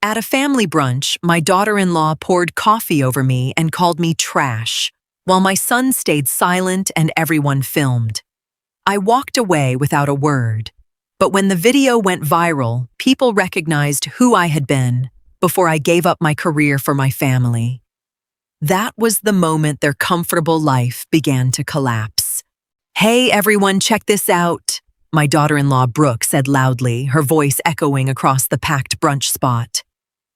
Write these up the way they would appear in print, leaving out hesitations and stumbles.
At a family brunch, my daughter-in-law poured coffee over me and called me trash, while my son stayed silent and everyone filmed. I walked away without a word, but when the video went viral, people recognized who I had been before I gave up my career for my family. That was the moment their comfortable life began to collapse. "Hey everyone, check this out," my daughter-in-law Brooke said loudly, her voice echoing across the packed brunch spot.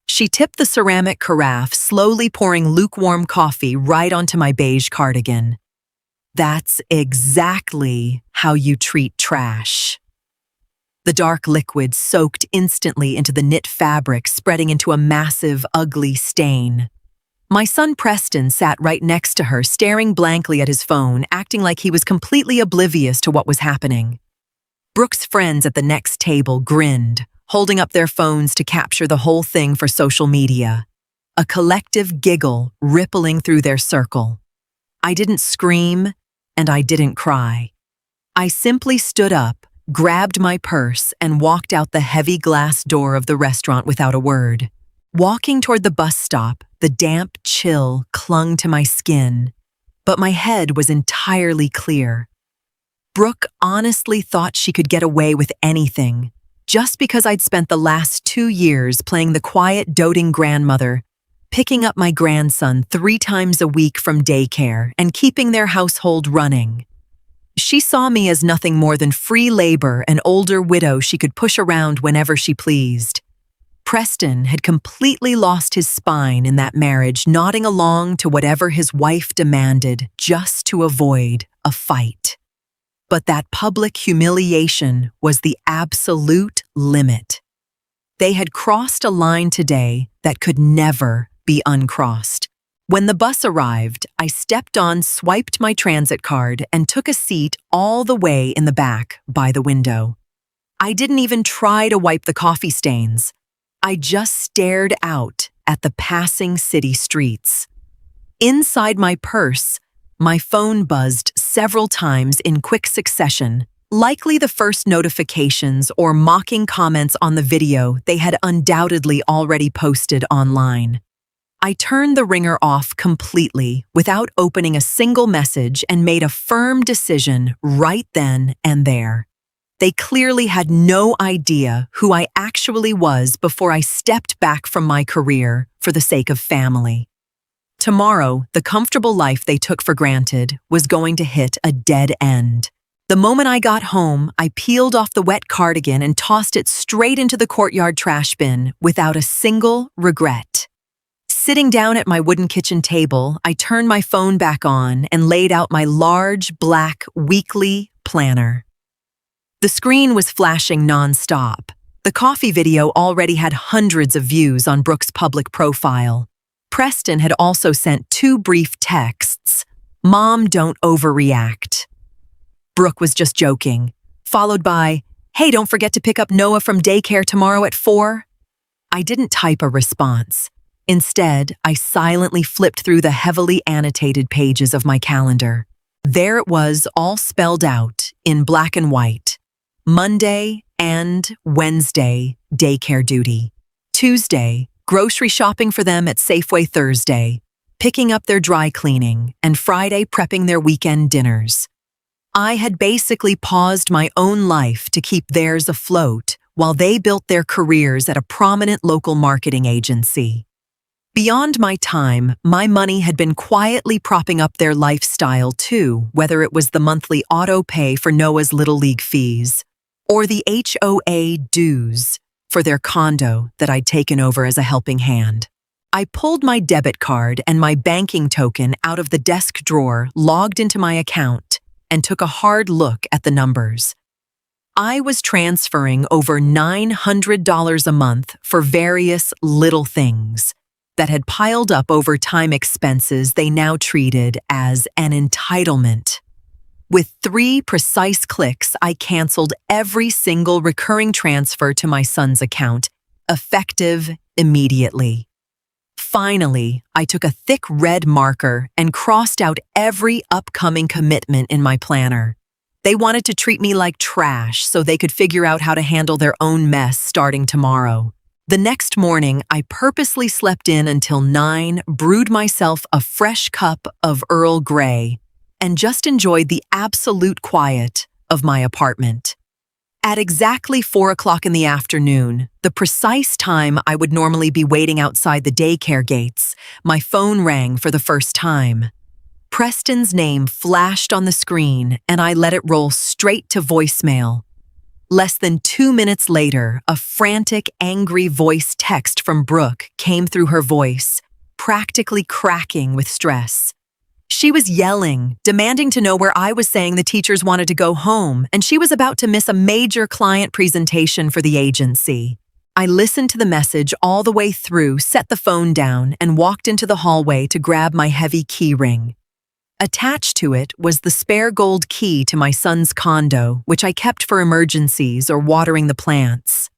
She tipped the ceramic carafe, slowly pouring lukewarm coffee right onto my beige cardigan. "That's exactly how you treat trash." The dark liquid soaked instantly into the knit fabric, spreading into a massive, ugly stain. My son Preston sat right next to her, staring blankly at his phone, acting like he was completely oblivious to what was happening. Brooke's friends at the next table grinned, holding up their phones to capture the whole thing for social media. A collective giggle rippling through their circle. I didn't scream, and I didn't cry. I simply stood up, grabbed my purse, and walked out the heavy glass door of the restaurant without a word. Walking toward the bus stop, the damp chill clung to my skin, but my head was entirely clear. Brooke honestly thought she could get away with anything, just because I'd spent the last 2 years playing the quiet, doting grandmother, picking up my grandson 3 times a week from daycare and keeping their household running. She saw me as nothing more than free labor, an older widow she could push around whenever she pleased. Preston had completely lost his spine in that marriage, nodding along to whatever his wife demanded just to avoid a fight. But that public humiliation was the absolute limit. They had crossed a line today that could never be uncrossed. When the bus arrived, I stepped on, swiped my transit card, and took a seat all the way in the back by the window. I didn't even try to wipe the coffee stains. I just stared out at the passing city streets. Inside my purse, my phone buzzed several times in quick succession, likely the first notifications or mocking comments on the video they had undoubtedly already posted online. I turned the ringer off completely without opening a single message and made a firm decision right then and there. They clearly had no idea who I actually was before I stepped back from my career for the sake of family. Tomorrow, the comfortable life they took for granted was going to hit a dead end. The moment I got home, I peeled off the wet cardigan and tossed it straight into the courtyard trash bin without a single regret. Sitting down at my wooden kitchen table, I turned my phone back on and laid out my large, black, weekly planner. The screen was flashing non-stop. The coffee video already had hundreds of views on Brooke's public profile. Preston had also sent 2 brief texts. "Mom, don't overreact." Brooke was just joking, followed by, "Hey, don't forget to pick up Noah from daycare tomorrow at 4. I didn't type a response. Instead, I silently flipped through the heavily annotated pages of my calendar. There it was, all spelled out in black and white. Monday and Wednesday, daycare duty. Tuesday, grocery shopping for them at Safeway. Thursday, picking up their dry cleaning, and Friday prepping their weekend dinners. I had basically paused my own life to keep theirs afloat while they built their careers at a prominent local marketing agency. Beyond my time, my money had been quietly propping up their lifestyle too, whether it was the monthly auto pay for Noah's Little League fees, or the HOA dues for their condo that I'd taken over as a helping hand. I pulled my debit card and my banking token out of the desk drawer, logged into my account, and took a hard look at the numbers. I was transferring over $900 a month for various little things that had piled up over time, expenses they now treated as an entitlement. With 3 precise clicks, I canceled every single recurring transfer to my son's account, effective immediately. Finally, I took a thick red marker and crossed out every upcoming commitment in my planner. They wanted to treat me like trash so they could figure out how to handle their own mess starting tomorrow. The next morning, I purposely slept in until 9, brewed myself a fresh cup of Earl Grey, and just enjoyed the absolute quiet of my apartment. At exactly 4 o'clock in the afternoon, the precise time I would normally be waiting outside the daycare gates, my phone rang for the first time. Preston's name flashed on the screen, and I let it roll straight to voicemail. Less than 2 minutes later, a frantic, angry voice text from Brooke came through her voice, practically cracking with stress. She was yelling, demanding to know where I was saying the teachers wanted to go home, and she was about to miss a major client presentation for the agency. I listened to the message all the way through, set the phone down, and walked into the hallway to grab my heavy key ring. Attached to it was the spare gold key to my son's condo, which I kept for emergencies or watering the plants.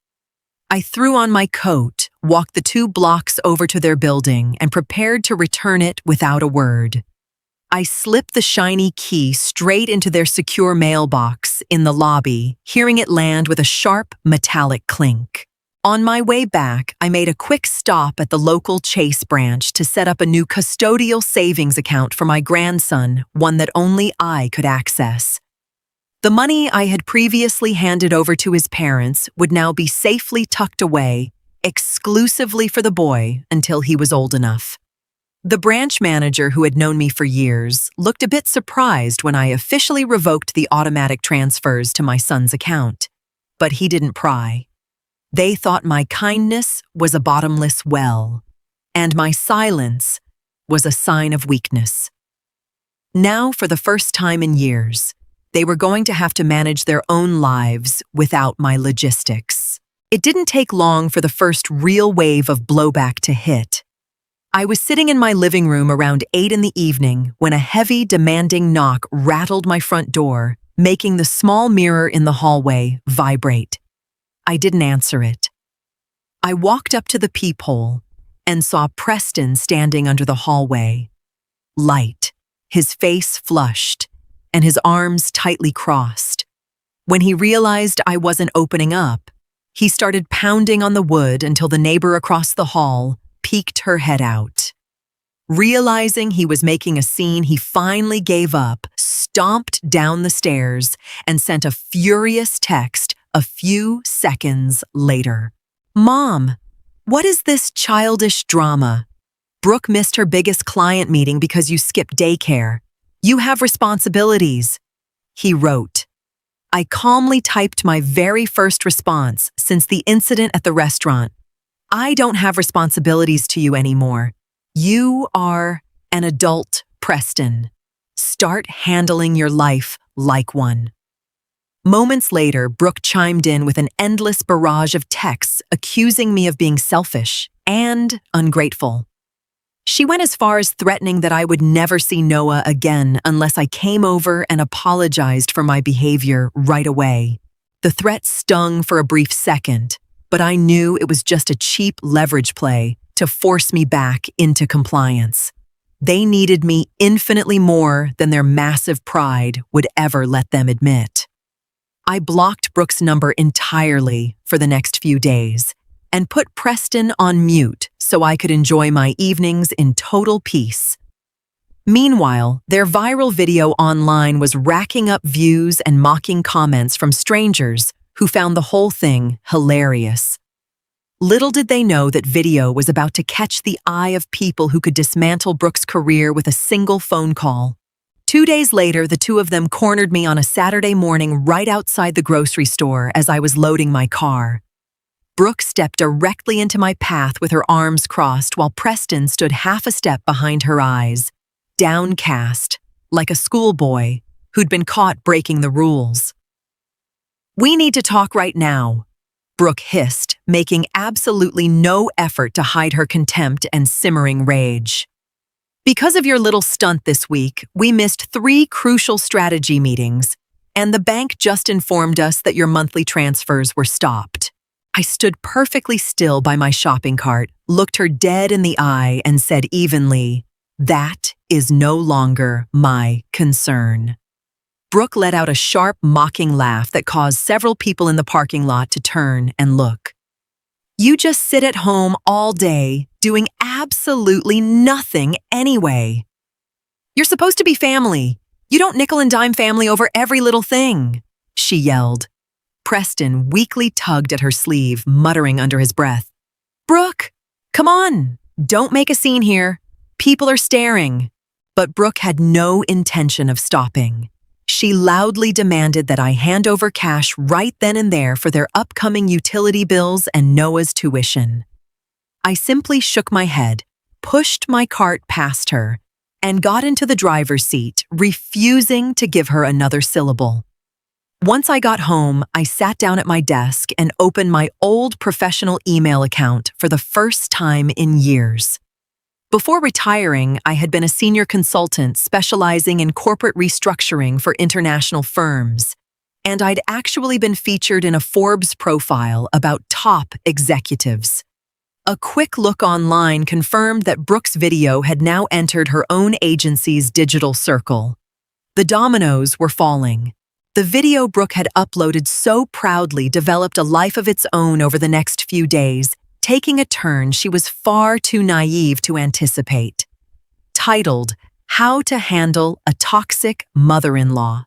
I threw on my coat, walked the 2 blocks over to their building, and prepared to return it without a word. I slipped the shiny key straight into their secure mailbox in the lobby, hearing it land with a sharp, metallic clink. On my way back, I made a quick stop at the local Chase branch to set up a new custodial savings account for my grandson, one that only I could access. The money I had previously handed over to his parents would now be safely tucked away, exclusively for the boy until he was old enough. The branch manager, who had known me for years, looked a bit surprised when I officially revoked the automatic transfers to my son's account. But he didn't pry. They thought my kindness was a bottomless well, and my silence was a sign of weakness. Now, for the first time in years, they were going to have to manage their own lives without my logistics. It didn't take long for the first real wave of blowback to hit. I was sitting in my living room around 8 in the evening when a heavy, demanding knock rattled my front door, making the small mirror in the hallway vibrate. I didn't answer it. I walked up to the peephole and saw Preston standing under the hallway. Light, his face flushed, and his arms tightly crossed. When he realized I wasn't opening up, he started pounding on the wood until the neighbor across the hall peeked her head out. Realizing he was making a scene, he finally gave up, stomped down the stairs, and sent a furious text a few seconds later. "Mom, what is this childish drama? Brooke missed her biggest client meeting because you skipped daycare. You have responsibilities," he wrote. I calmly typed my very first response since the incident at the restaurant. "I don't have responsibilities to you anymore. You are an adult, Preston. Start handling your life like one." Moments later, Brooke chimed in with an endless barrage of texts accusing me of being selfish and ungrateful. She went as far as threatening that I would never see Noah again unless I came over and apologized for my behavior right away. The threat stung for a brief second, but I knew it was just a cheap leverage play to force me back into compliance. They needed me infinitely more than their massive pride would ever let them admit. I blocked Brooke's number entirely for the next few days and put Preston on mute so I could enjoy my evenings in total peace. Meanwhile, their viral video online was racking up views and mocking comments from strangers who found the whole thing hilarious. Little did they know that video was about to catch the eye of people who could dismantle Brooke's career with a single phone call. 2 days later, the two of them cornered me on a Saturday morning right outside the grocery store as I was loading my car. Brooke stepped directly into my path with her arms crossed while Preston stood half a step behind her eyes, downcast, like a schoolboy who'd been caught breaking the rules. "We need to talk right now," Brooke hissed, making absolutely no effort to hide her contempt and simmering rage. "Because of your little stunt this week, we missed 3 crucial strategy meetings, and the bank just informed us that your monthly transfers were stopped." I stood perfectly still by my shopping cart, looked her dead in the eye, and said evenly, "That is no longer my concern." Brooke let out a sharp, mocking laugh that caused several people in the parking lot to turn and look. You just sit at home all day, doing absolutely nothing anyway. You're supposed to be family. You don't nickel and dime family over every little thing, she yelled. Preston weakly tugged at her sleeve, muttering under his breath. Brooke, come on, don't make a scene here. People are staring. But Brooke had no intention of stopping. She loudly demanded that I hand over cash right then and there for their upcoming utility bills and Noah's tuition. I simply shook my head, pushed my cart past her, and got into the driver's seat, refusing to give her another syllable. Once I got home, I sat down at my desk and opened my old professional email account for the first time in years. Before retiring, I had been a senior consultant specializing in corporate restructuring for international firms, and I'd actually been featured in a Forbes profile about top executives. A quick look online confirmed that Brooke's video had now entered her own agency's digital circle. The dominoes were falling. The video Brooke had uploaded so proudly developed a life of its own over the next few days, taking a turn she was far too naive to anticipate. Titled, How to Handle a Toxic Mother-in-Law.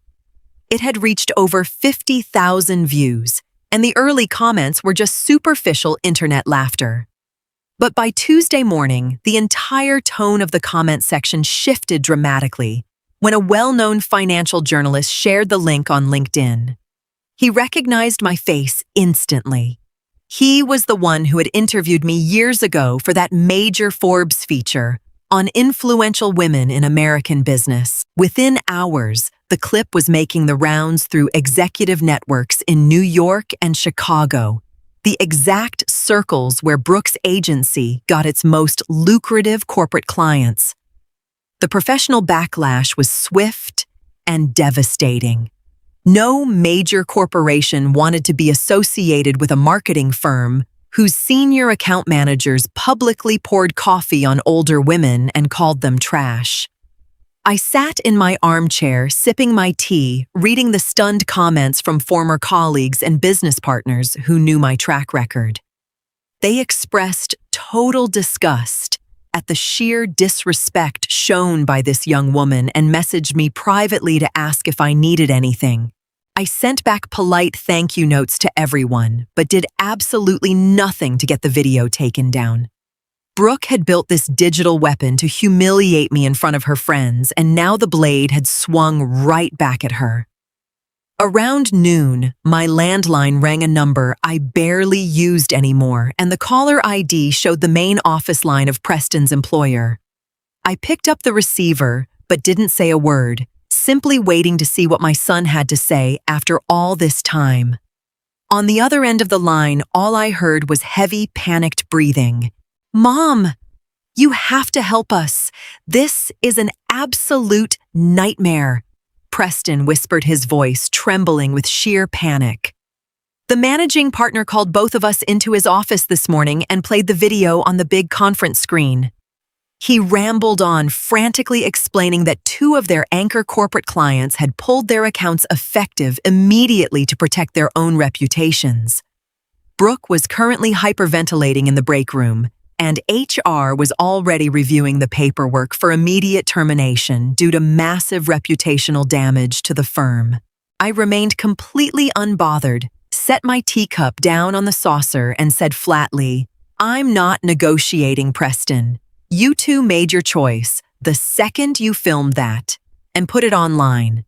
It had reached over 50,000 views, and the early comments were just superficial internet laughter. But by Tuesday morning, the entire tone of the comment section shifted dramatically when a well-known financial journalist shared the link on LinkedIn. He recognized my face instantly. He was the one who had interviewed me years ago for that major Forbes feature on influential women in American business. Within hours, the clip was making the rounds through executive networks in New York and Chicago, the exact circles where Brooke's agency got its most lucrative corporate clients. The professional backlash was swift and devastating. No major corporation wanted to be associated with a marketing firm whose senior account managers publicly poured coffee on older women and called them trash. I sat in my armchair, sipping my tea, reading the stunned comments from former colleagues and business partners who knew my track record. They expressed total disgust at the sheer disrespect shown by this young woman and messaged me privately to ask if I needed anything. I sent back polite thank you notes to everyone, but did absolutely nothing to get the video taken down. Brooke had built this digital weapon to humiliate me in front of her friends, and now the blade had swung right back at her. Around noon, my landline rang a number I barely used anymore, and the caller ID showed the main office line of Preston's employer. I picked up the receiver, but didn't say a word, simply waiting to see what my son had to say after all this time. On the other end of the line, all I heard was heavy, panicked breathing. Mom, you have to help us. This is an absolute nightmare, Preston whispered, his voice trembling with sheer panic. The managing partner called both of us into his office this morning and played the video on the big conference screen. He rambled on, frantically explaining that 2 of their anchor corporate clients had pulled their accounts effective immediately to protect their own reputations. Brooke was currently hyperventilating in the break room, and HR was already reviewing the paperwork for immediate termination due to massive reputational damage to the firm. I remained completely unbothered, set my teacup down on the saucer, and said flatly, I'm not negotiating, Preston. You two made your choice the second you filmed that and put it online.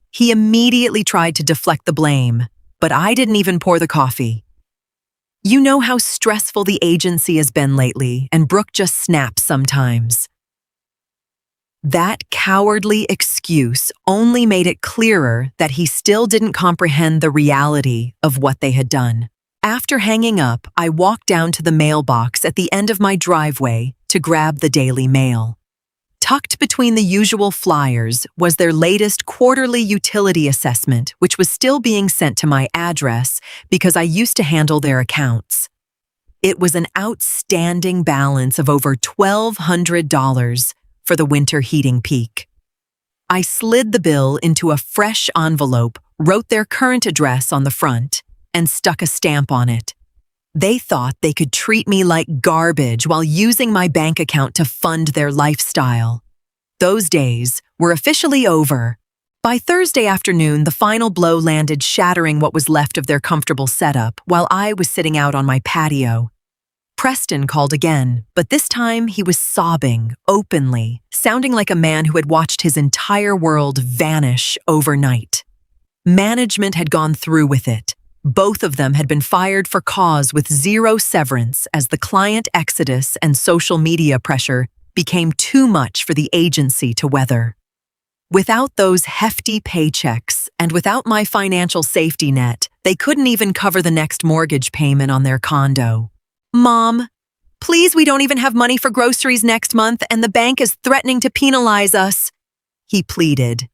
He immediately tried to deflect the blame, but I didn't even pour the coffee. You know how stressful the agency has been lately, and Brooke just snaps sometimes. That cowardly excuse only made it clearer that he still didn't comprehend the reality of what they had done. After hanging up, I walked down to the mailbox at the end of my driveway to grab the Daily Mail. Tucked between the usual flyers was their latest quarterly utility assessment, which was still being sent to my address because I used to handle their accounts. It was an outstanding balance of over $1,200 for the winter heating peak. I slid the bill into a fresh envelope, wrote their current address on the front, and stuck a stamp on it. They thought they could treat me like garbage while using my bank account to fund their lifestyle. Those days were officially over. By Thursday afternoon, the final blow landed, shattering what was left of their comfortable setup while I was sitting out on my patio. Preston called again, but this time he was sobbing openly, sounding like a man who had watched his entire world vanish overnight. Management had gone through with it. Both of them had been fired for cause with zero severance as the client exodus and social media pressure became too much for the agency to weather. Without those hefty paychecks and without my financial safety net, they couldn't even cover the next mortgage payment on their condo. "Mom, please, we don't even have money for groceries next month and the bank is threatening to penalize us," he pleaded.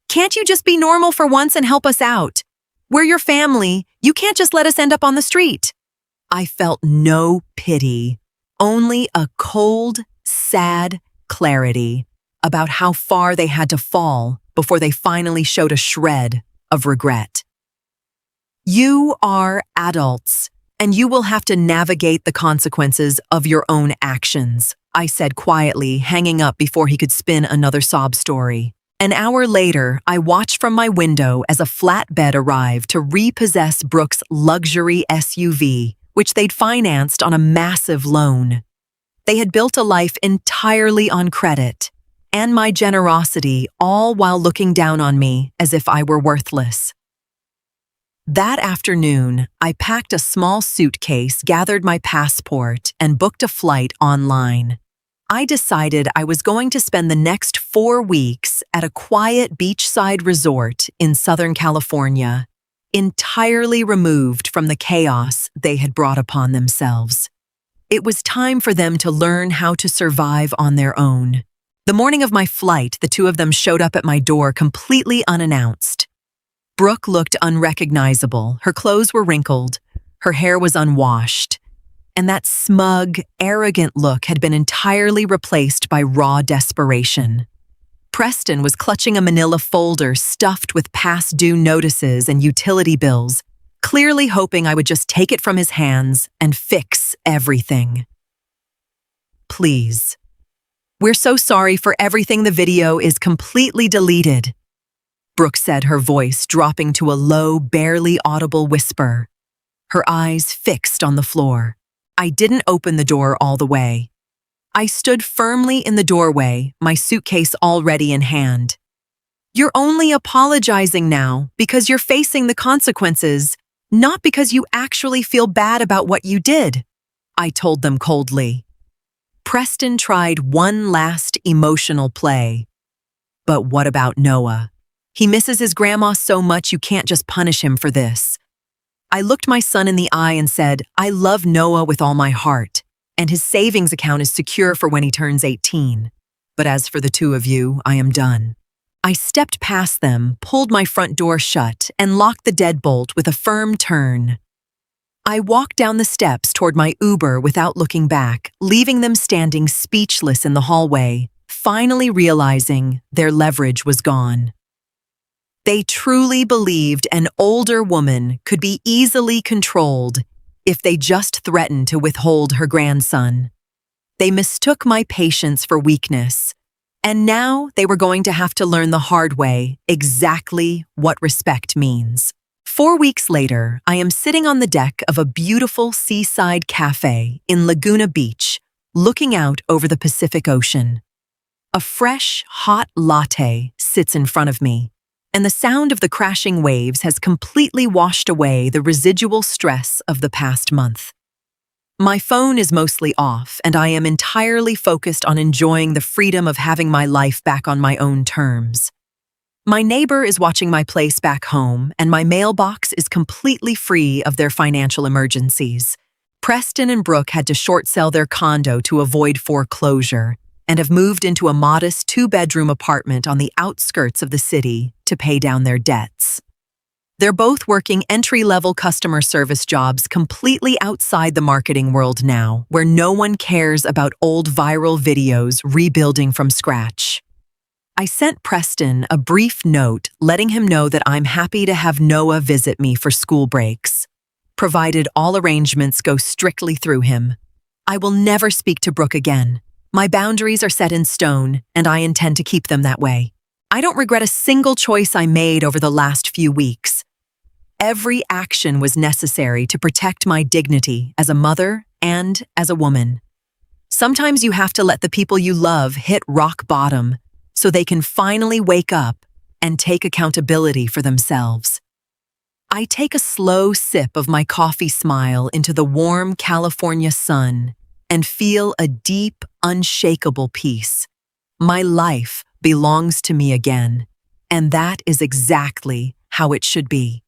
"Can't you just be normal for once and help us out? We're your family. You can't just let us end up on the street." I felt no pity, only a cold, sad clarity about how far they had to fall before they finally showed a shred of regret. "You are adults, and you will have to navigate the consequences of your own actions," I said quietly, hanging up before he could spin another sob story. An hour later, I watched from my window as a flatbed arrived to repossess Brooke's luxury SUV, which they'd financed on a massive loan. They had built a life entirely on credit and my generosity, all while looking down on me as if I were worthless. That afternoon, I packed a small suitcase, gathered my passport, and booked a flight online. I decided I was going to spend the next 4 weeks at a quiet beachside resort in Southern California, entirely removed from the chaos they had brought upon themselves. It was time for them to learn how to survive on their own. The morning of my flight, the two of them showed up at my door completely unannounced. Brooke looked unrecognizable. Her clothes were wrinkled, her hair was unwashed, and that smug, arrogant look had been entirely replaced by raw desperation. Preston was clutching a manila folder stuffed with past due notices and utility bills, clearly hoping I would just take it from his hands and fix everything. "Please. We're so sorry for everything. The video is completely deleted," Brooke said, her voice dropping to a low, barely audible whisper, her eyes fixed on the floor. I didn't open the door all the way. I stood firmly in the doorway, my suitcase already in hand. "You're only apologizing now because you're facing the consequences, not because you actually feel bad about what you did," I told them coldly. Preston tried one last emotional play. "But what about Noah? He misses his grandma so much you can't just punish him for this." I looked my son in the eye and said, "I love Noah with all my heart, and his savings account is secure for when he turns 18. But as for the two of you, I am done." I stepped past them, pulled my front door shut, and locked the deadbolt with a firm turn. I walked down the steps toward my Uber without looking back, leaving them standing speechless in the hallway, finally realizing their leverage was gone. They truly believed an older woman could be easily controlled if they just threatened to withhold her grandson. They mistook my patience for weakness, and now they were going to have to learn the hard way exactly what respect means. 4 weeks later, I am sitting on the deck of a beautiful seaside cafe in Laguna Beach, looking out over the Pacific Ocean. A fresh, hot latte sits in front of me, and the sound of the crashing waves has completely washed away the residual stress of the past month. My phone is mostly off, and I am entirely focused on enjoying the freedom of having my life back on my own terms. My neighbor is watching my place back home, and my mailbox is completely free of their financial emergencies. Preston and Brooke had to short sell their condo to avoid foreclosure and have moved into a modest 2-bedroom apartment on the outskirts of the city to pay down their debts. They're both working entry-level customer service jobs completely outside the marketing world now, where no one cares about old viral videos rebuilding from scratch. I sent Preston a brief note letting him know that I'm happy to have Noah visit me for school breaks. provided all arrangements go strictly through him. I will never speak to Brooke again. My boundaries are set in stone, and I intend to keep them that way. I don't regret a single choice I made over the last few weeks. Every action was necessary to protect my dignity as a mother and as a woman. Sometimes you have to let the people you love hit rock bottom so they can finally wake up and take accountability for themselves. I take a slow sip of my coffee, smile into the warm California sun, and feel a deep, unshakable peace. My life belongs to me again, and that is exactly how it should be.